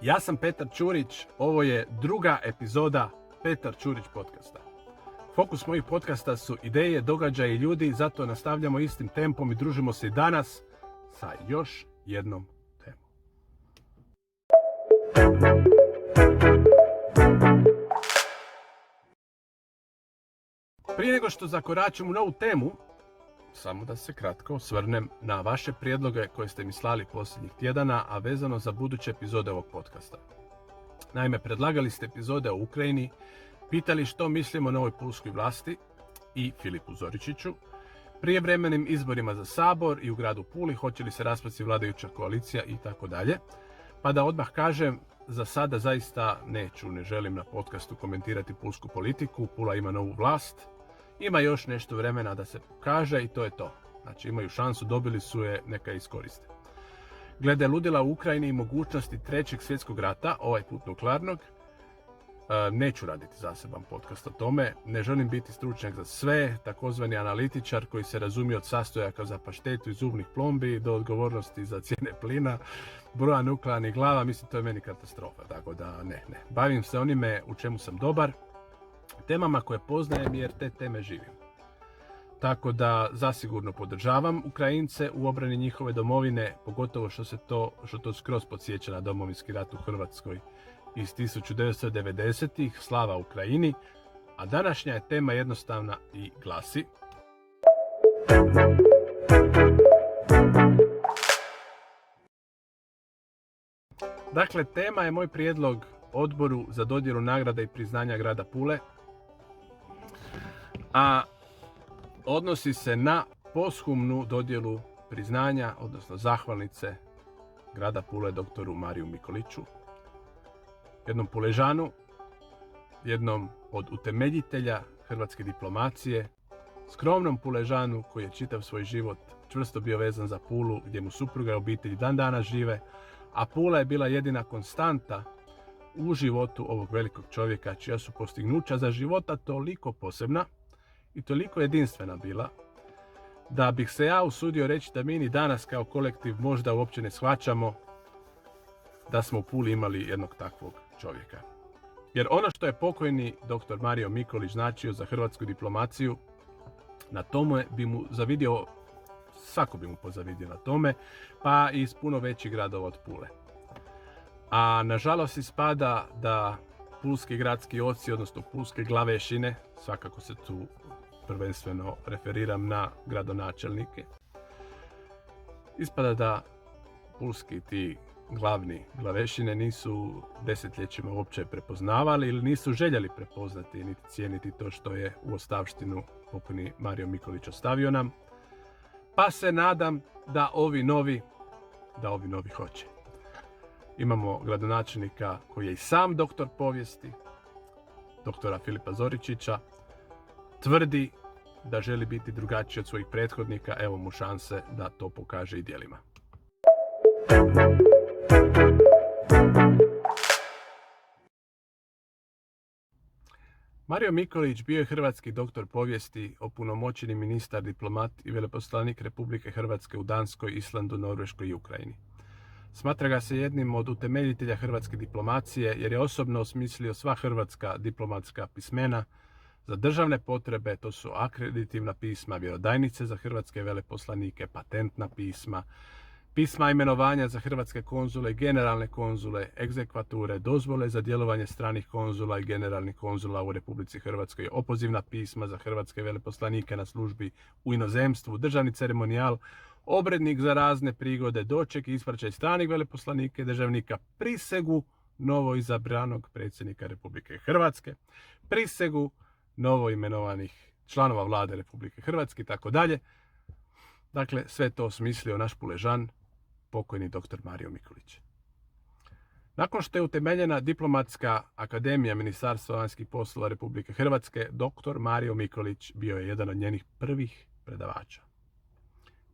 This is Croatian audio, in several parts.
Ja sam Petar Ćurić, ovo je druga epizoda Petar Ćurić podcasta. Fokus mojih podcasta su ideje, događaje i ljudi, zato nastavljamo istim tempom i družimo se i danas sa još jednom temom. Prije nego što zakoračim u novu temu, samo da se kratko osvrnem na vaše prijedloge koje ste mi slali posljednjih tjedana, a vezano za buduće epizode ovog podcasta. Naime, predlagali ste epizode o Ukrajini, pitali što mislimo o novoj pulskoj vlasti i Filipu Zoričiću, prijevremenim izborima za Sabor i u gradu Puli, hoće li se raspasti vladajuća koalicija i tako dalje. Pa da odmah kažem, za sada zaista ne želim na podcastu komentirati pulsku politiku. Pula ima novu vlast, ima još nešto vremena da se pokaže i to je to. Znači imaju šansu, dobili su je, neka iskoriste. Glede ludila u Ukrajini i mogućnosti trećeg svjetskog rata, ovaj put nuklearnog, neću raditi zaseban podcast o tome. Ne želim biti stručnjak za sve, takozvani analitičar koji se razumije od sastojaka za paštetu i zubnih plombi do odgovornosti za cijene plina, broja nuklearnih glava. Mislim, to je meni katastrofa, tako da ne. Bavim se onime u čemu sam dobar, temama koje poznajem jer te teme živim. Tako da zasigurno podržavam Ukrajince u obrani njihove domovine, pogotovo što to skroz podsjeća na Domovinski rat u Hrvatskoj iz 1990-ih, slava Ukrajini, a današnja je tema jednostavna i glasi: Dakle, tema je moj prijedlog odboru za dodjelu nagrada i priznanja grada Pule, a odnosi se na posthumnu dodjelu priznanja, odnosno zahvalnice grada Pule doktoru Mariju Mikoliću, jednom Puležanu, jednom od utemeljitelja hrvatske diplomacije, skromnom Puležanu koji je čitav svoj život čvrsto bio vezan za Pulu, gdje mu supruga i obitelj dan danas žive, a Pula je bila jedina konstanta u životu ovog velikog čovjeka, čija su postignuća za života toliko posebna i toliko jedinstvena bila, da bih se ja usudio reći da mi ni danas kao kolektiv možda uopće ne shvaćamo da smo u Puli imali jednog takvog čovjeka. Jer ono što je pokojni dr. Mario Mikolić značio za hrvatsku diplomaciju, na tome bi mu zavidio, svako bi mu pozavidio na tome, pa i iz puno većih gradova od Pule. A nažalost ispada da pulski gradski oci, odnosno pulske glavešine, svakako se tu prvenstveno referiram na gradonačelnike, ispada da pulski ti glavni glavešine nisu desetljećima uopće prepoznavali ili nisu željeli prepoznati niti cijeniti to što je u ostavštinu pokojni Mario Mikolić ostavio nam, pa se nadam da ovi novi hoće. Imamo gradonačelnika koji je i sam doktor povijesti, doktora Filipa Zoričića, tvrdi da želi biti drugačiji od svojih prethodnika, evo mu šanse da to pokaže i djelima. Mario Mikolić bio je hrvatski doktor povijesti, opunomoćeni ministar, diplomat i veleposlanik Republike Hrvatske u Danskoj, Islandu, Norveškoj i Ukrajini. Smatra ga se jednim od utemeljitelja hrvatske diplomacije jer je osobno osmislio sva hrvatska diplomatska pismena za državne potrebe, to su akreditivna pisma, vjerodajnice za hrvatske veleposlanike, patentna pisma, pisma imenovanja za hrvatske konzule, generalne konzule, egzekvature, dozvole za djelovanje stranih konzula i generalnih konzula u Republici Hrvatskoj, opozivna pisma za hrvatske veleposlanike na službi u inozemstvu, državni ceremonijal, obrednik za razne prigode, doček i ispraćaj stranih veleposlanike, državnika, prisegu novoizabranog predsjednika Republike Hrvatske, prisegu novoimenovanih članova vlade Republike Hrvatske i tako dalje. Dakle, sve to osmislio naš Puležan, pokojni dr. Mario Mikolić. Nakon što je utemeljena Diplomatska akademija Ministarstva vanjskih poslova Republike Hrvatske, dr. Mario Mikolić bio je jedan od njenih prvih predavača.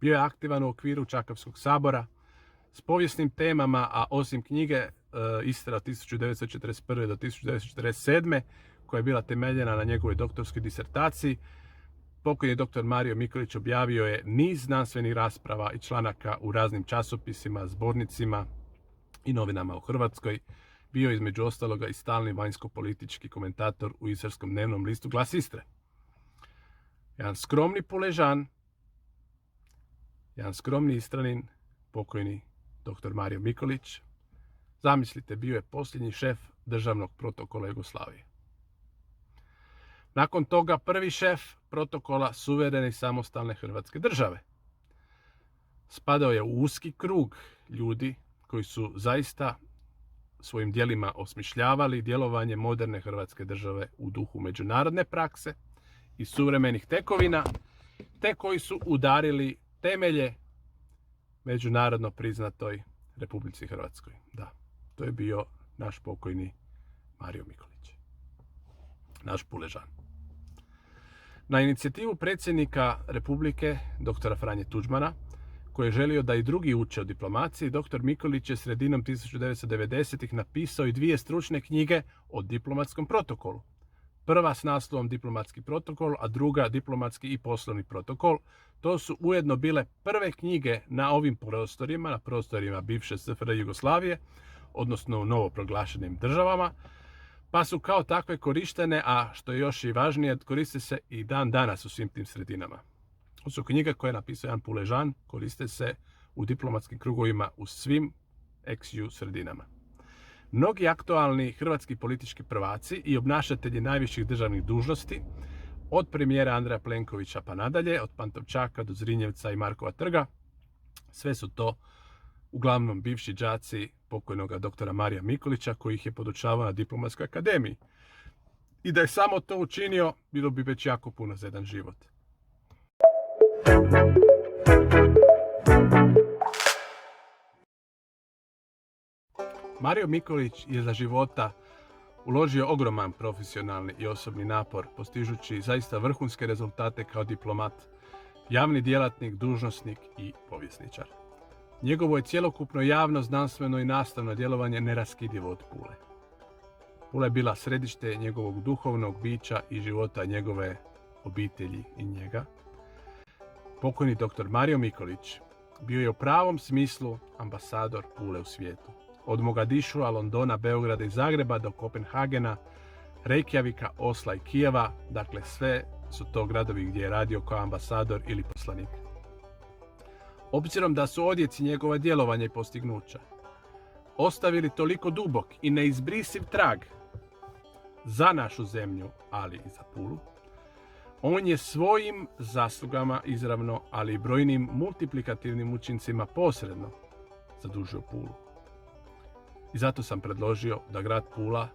Bio je aktivan u okviru Čakavskog sabora s povijesnim temama, a osim knjige Istra od 1941. do 1947. koja je bila temeljena na njegovoj doktorskoj disertaciji, Pokojni dr. Mario Mikulić objavio je niz znanstvenih rasprava i članaka u raznim časopisima, zbornicima i novinama u Hrvatskoj. Bio je između ostaloga i stalni vanjsko-politički komentator u istarskom dnevnom listu Glas Istre. Jedan skromni Puležan, jedan skromni Istranin, pokojni dr. Mario Mikulić, zamislite, bio je posljednji šef državnog protokola Jugoslavije. Nakon toga prvi šef protokola suverene i samostalne Hrvatske države. Spadao je u uski krug ljudi koji su zaista svojim djelima osmišljavali djelovanje moderne Hrvatske države u duhu međunarodne prakse i suvremenih tekovina, te koji su udarili temelje međunarodno priznatoj Republici Hrvatskoj. Da, to je bio naš pokojni Mario Mikulić, naš Puležan. Na inicijativu predsjednika Republike, dr. Franje Tuđmana, koji je želio da i drugi uče o diplomaciji, dr. Mikulić je sredinom 1990-ih napisao i 2 stručne knjige o diplomatskom protokolu. Prva s naslovom Diplomatski protokol, a druga Diplomatski i poslovni protokol. To su ujedno bile prve knjige na ovim prostorima, na prostorima bivše SFRJ Jugoslavije, odnosno u novoproglašenim državama, pa su kao takve korištene, a što je još i važnije, koriste se i dan danas u svim tim sredinama. To su knjige koje je napisao jedan Puležan, koriste se u diplomatskim krugovima u svim ex-ju sredinama. Mnogi aktualni hrvatski politički prvaci i obnašatelji najviših državnih dužnosti, od premijera Andreja Plenkovića pa nadalje, od Pantovčaka do Zrinjevca i Markova trga, sve su to uglavnom bivši đaci pokojnog doktora Marija Mikulića, koji ih je podučavao na Diplomatskoj akademiji. I da je samo to učinio, bilo bi već jako puno za jedan život. Mario Mikulić je za života uložio ogroman profesionalni i osobni napor, postižući zaista vrhunske rezultate kao diplomat, javni djelatnik, dužnosnik i povjesničar. Njegovo je cjelokupno javno, znanstveno i nastavno djelovanje neraskidivo od Pule. Pula je bila središte njegovog duhovnog bića i života njegove obitelji i njega. Pokojni dr. Mario Mikulić bio je u pravom smislu ambasador Pule u svijetu. Od Mogadišua, Londona, Beograda i Zagreba do Kopenhagena, Reykjavika, Osla i Kijeva, dakle sve su to gradovi gdje je radio kao ambasador ili poslanik. Obzirom da su odjeci njegova djelovanja i postignuća ostavili toliko dubok i neizbrisiv trag za našu zemlju, ali i za Pulu, on je svojim zaslugama izravno, ali i brojnim multiplikativnim učincima posredno zadužio Pulu. I zato sam predložio da grad Pula,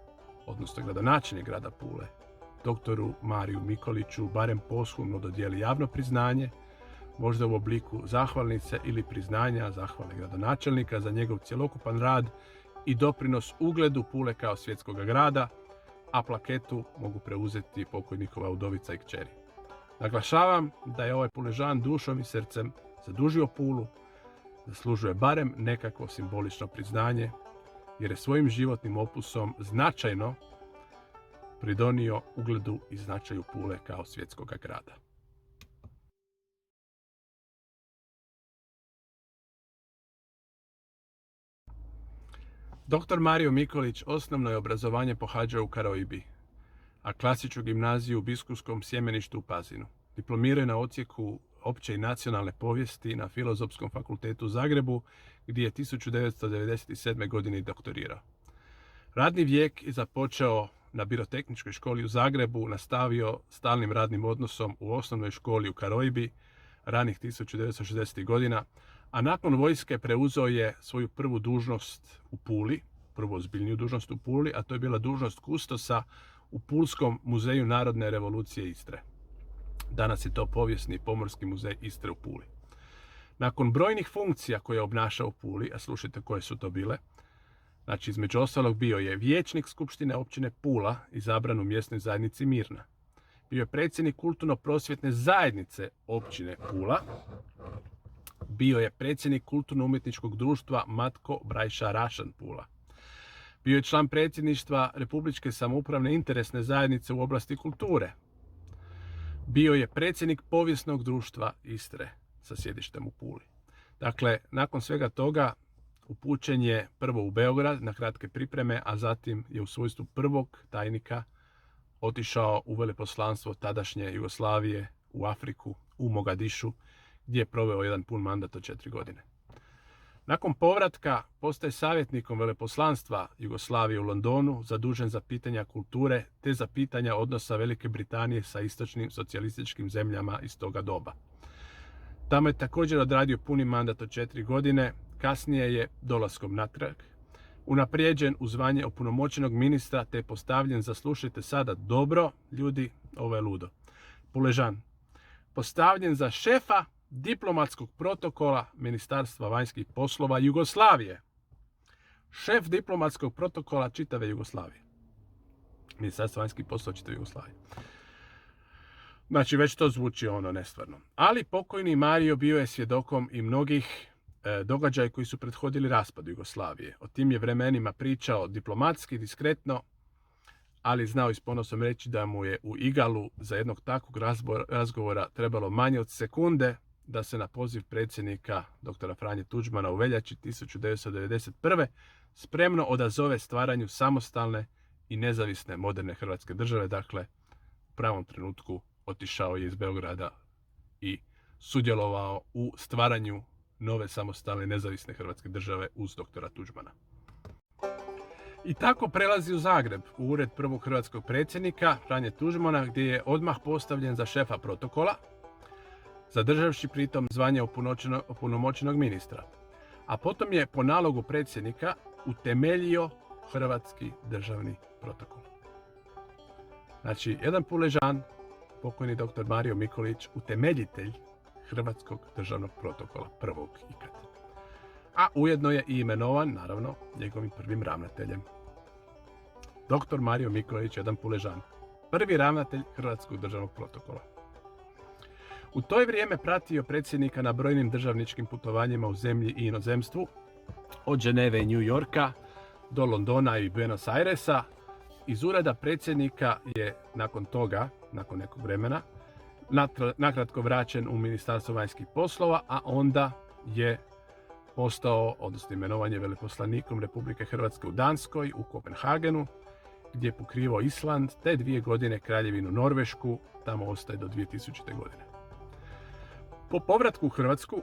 odnosno gradonačelnik grada Pule, doktoru Mariju Mikuliću, barem posthumno dodijeli javno priznanje, možda u obliku zahvalnice ili priznanja zahvale gradonačelnika za njegov cjelokupan rad i doprinos ugledu Pule kao svjetskog grada, a plaketu mogu preuzeti pokojnikova udovica i kćeri. Naglašavam da je ovaj Puležan dušom i srcem zadužio Pulu, zaslužuje barem nekakvo simbolično priznanje, jer je svojim životnim opusom značajno pridonio ugledu i značaju Pule kao svjetskog grada. Dr. Mario Mikulić osnovno je obrazovanje pohađao u Karojbi, a klasičnu gimnaziju u Biskupskom sjemeništu u Pazinu. Diplomirao je na odsjeku opće i nacionalne povijesti na Filozofskom fakultetu u Zagrebu, gdje je 1997. godine i doktorirao. Radni vijek je započeo na Birotehničkoj školi u Zagrebu, nastavio stalnim radnim odnosom u osnovnoj školi u Karojbi ranih 1960. godina, a nakon vojske preuzeo je svoju prvu dužnost u Puli, prvu ozbiljniju dužnost u Puli, a to je bila dužnost kustosa u Pulskom muzeju Narodne revolucije Istre. Danas je to povijesni pomorski muzej Istre u Puli. Nakon brojnih funkcija koje je obnašao u Puli, a slušajte koje su to bile, znači između ostalog bio je vijećnik Skupštine općine Pula, izabran u mjesnoj zajednici Mirna. Bio je predsjednik kulturno-prosvjetne zajednice općine Pula. Bio je predsjednik kulturno-umjetničkog društva Matko Brajša Rašan Pula. Bio je član predsjedništva Republičke samoupravne interesne zajednice u oblasti kulture. bio je predsjednik povijesnog društva Istre sa sjedištem u Puli. Dakle, nakon svega toga upućen je prvo u Beograd na kratke pripreme, a zatim je u svojstvu prvog tajnika otišao u veleposlanstvo tadašnje Jugoslavije u Afriku, u Mogadišu, gdje je proveo jedan pun mandat od 4 godine. Nakon povratka postaje savjetnikom veleposlanstva Jugoslavije u Londonu, zadužen za pitanja kulture te za pitanja odnosa Velike Britanije sa istočnim socijalističkim zemljama iz toga doba. Tamo je također odradio puni mandat od 4 godine, kasnije je dolaskom natrag unaprijeđen u zvanje opunomoćenog ministra te je postavljen, zaslušajte sada dobro, ljudi, ovo je ludo, Puležan, postavljen za šefa diplomatskog protokola Ministarstva vanjskih poslova Jugoslavije. Šef diplomatskog protokola čitave Jugoslavije. Ministarstva vanjskih poslova čitave Jugoslavije. Znači, već to zvuči nestvarno. Ali pokojni Mario bio je svjedokom i mnogih događaja koji su prethodili raspadu Jugoslavije. O tim je vremenima pričao diplomatski, diskretno, ali znao i s ponosom reći da mu je u Igalu za jednog takvog razgovora trebalo manje od sekunde da se na poziv predsjednika dr. Franje Tuđmana u veljači 1991. spremno odazove stvaranju samostalne i nezavisne moderne Hrvatske države. Dakle, u pravom trenutku otišao je iz Beograda i sudjelovao u stvaranju nove samostalne nezavisne Hrvatske države uz dr. Tuđmana. I tako prelazi u Zagreb, u ured prvog hrvatskog predsjednika Franje Tuđmana, gdje je odmah postavljen za šefa protokola, zadržavši pritom zvanje opunomoćenog ministra. A potom je po nalogu predsjednika utemeljio hrvatski državni protokol. Znači, jedan Puležan, pokojni dr. Mario Mikulić, utemeljitelj hrvatskog državnog protokola, prvog ikad. A ujedno je i imenovan, naravno, njegovim prvim ravnateljem. Dr. Mario Mikulić, jedan Puležan, prvi ravnatelj hrvatskog državnog protokola. U to je vrijeme pratio predsjednika na brojnim državničkim putovanjima u zemlji i inozemstvu, od Ženeve i New Yorka do Londona i Buenos Airesa. Iz ureda predsjednika je nakon toga, nakon nekog vremena, nakratko vraćen u Ministarstvo vanjskih poslova, a onda je postao, odnosno imenovan je veleposlanikom Republike Hrvatske u Danskoj, u Kopenhagenu, gdje je pokrivao Island, te 2 godine Kraljevinu Norvešku, tamo ostaje do 2000. godine. Po povratku u Hrvatsku,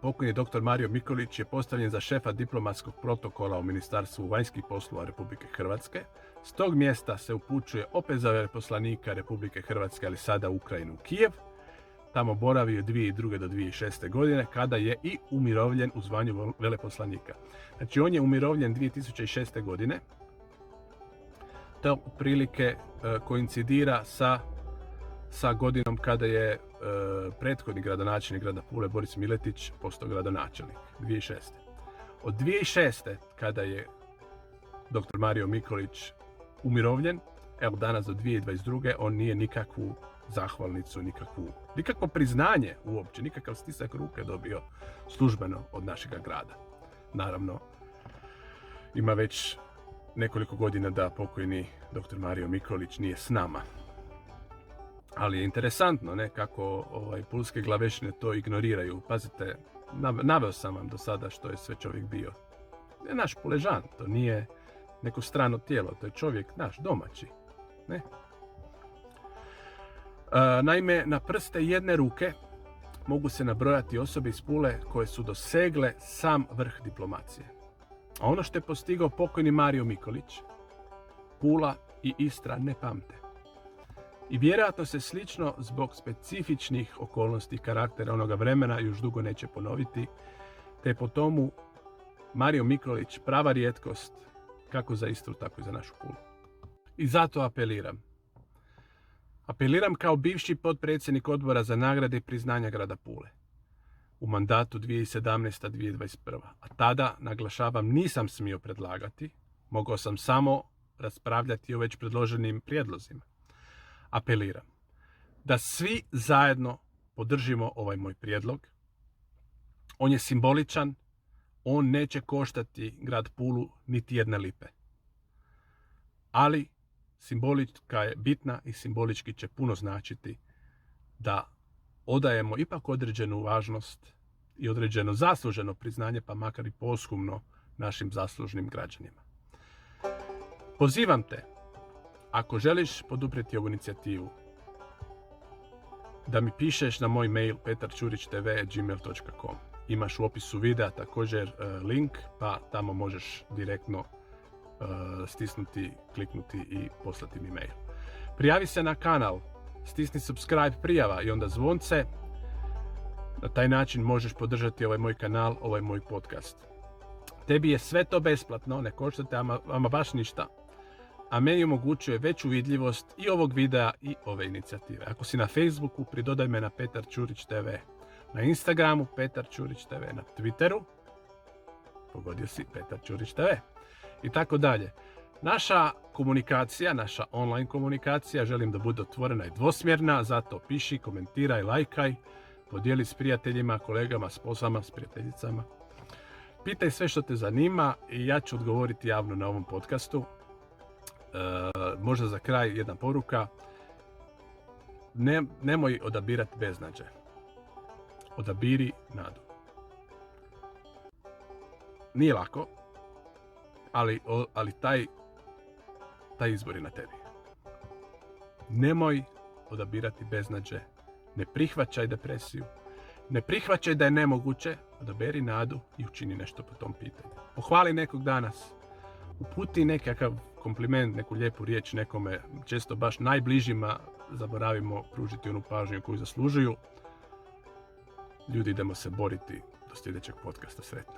pokojni dr. Mario Mikulić je postavljen za šefa diplomatskog protokola u Ministarstvu vanjskih poslova Republike Hrvatske. S tog mjesta se upućuje opet za veleposlanika Republike Hrvatske, ali sada u Ukrajinu, u Kijev. Tamo boravio 2002. do 2006. godine, kada je i umirovljen u zvanju veleposlanika. Znači, on je umirovljen 2006. godine. To otprilike koincidira sa godinom kada je prethodni gradonačelnik grada Pule, Boris Miletić, postao gradonačelnik, 2006. Od 2006. kada je dr. Mario Mikulić umirovljen, evo danas do 2022. on nije nikakvu zahvalnicu, nikakvo priznanje uopće, nikakav stisak ruke dobio službeno od našega grada. Naravno, ima već nekoliko godina da pokojni dr. Mario Mikulić nije s nama. Ali je interesantno, ne, kako pulske glavešine to ignoriraju. Pazite, naveo sam vam do sada što je sve čovjek bio. Ne naš Puležan, to nije neko strano tijelo, to je čovjek naš, domaći. Ne? Naime, na prste jedne ruke mogu se nabrojati osobe iz Pule koje su dosegle sam vrh diplomacije. A ono što je postigao pokojni Mario Mikulić, Pula i Istra ne pamte. I vjerojatno se slično zbog specifičnih okolnosti i karaktera onoga vremena još dugo neće ponoviti, te po tomu Mario Mikulić prava rijetkost kako za Istru, tako i za našu Pulu. I zato apeliram. Apeliram kao bivši potpredsjednik odbora za nagrade i priznanja grada Pule u mandatu 2017-2021. A tada, naglašavam, nisam smio predlagati, mogao sam samo raspravljati o već predloženim prijedlozima. Apeliram da svi zajedno podržimo ovaj moj prijedlog. On je simboličan, on neće koštati grad Pulu niti jedne lipe. Ali simbolika je bitna i simbolički će puno značiti da odajemo ipak određenu važnost i određeno zasluženo priznanje, pa makar i posthumno, našim zaslužnim građanima. Pozivam te, ako želiš poduprijeti ovu inicijativu, da mi pišeš na moj mail petarčurić.tv@gmail.com. Imaš u opisu videa također link, pa tamo možeš direktno stisnuti, kliknuti i poslati mi mail. Prijavi se na kanal, stisni subscribe, prijava i onda zvonce. Na taj način možeš podržati ovaj moj kanal, ovaj moj podcast. Tebi je sve to besplatno, ne košta te ama baš ništa, a meni omogućuje veću vidljivost i ovog videa i ove inicijative. Ako si na Facebooku, pridodaj me na Petar Čurić TV, na Instagramu Petar Čurić TV, na Twitteru, pogodio si, Petar Čurić TV i tako dalje. Naša komunikacija, naša online komunikacija, želim da bude otvorena i dvosmjerna, zato piši, komentiraj, lajkaj, podijeli s prijateljima, kolegama, s posama, s prijateljicama. Pitaj sve što te zanima i ja ću odgovoriti javno na ovom podcastu. Možda za kraj jedna poruka. Nemoj odabirati beznađe. Odabiri nadu. Nije lako, ali taj izbor je na tebi. Nemoj odabirati beznađe. Ne prihvaćaj depresiju. Ne prihvaćaj da je nemoguće. Odaberi nadu i učini nešto po tom pitanju. Pohvali nekog danas. Uputi nekakav kompliment, neku lijepu riječ nekome. Često baš najbližima zaboravimo pružiti onu pažnju koju zaslužuju. Ljudi, idemo se boriti do sljedećeg podcasta. Sretno.